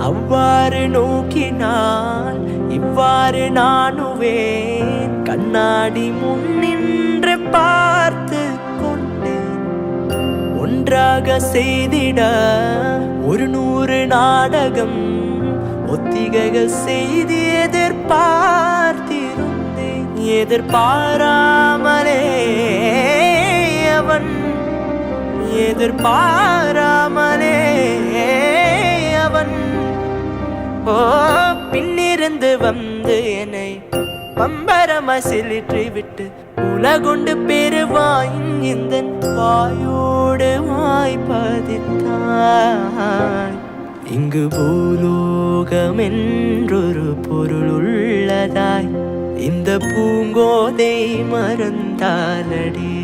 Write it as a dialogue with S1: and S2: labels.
S1: அவ்வாறு நோக்கினால் இவ்வாறு நானுவேன். கண்ணாடி முன்னின்று பார்த்து கொண்டு ஒன்றாக செய்திட 100 நாடகம் ஒத்திகைகள் செய்து எதிர்பார்த்திருந்தேன். எதிர்பாராமலே அவன் எதிர்பாராமலே அவன் பின்னிருந்து வந்து என்னை பம்பரமாய் சிலிற்றி விட்டு உலகுண்டு பெருவாய் இந்த வாயோடு வாய்ப்பதித்தாய். இங்கு பூலோகம் என்றொரு பொருள் உள்ளதாய் இந்த பூங்கோதை மறந்தாலடி.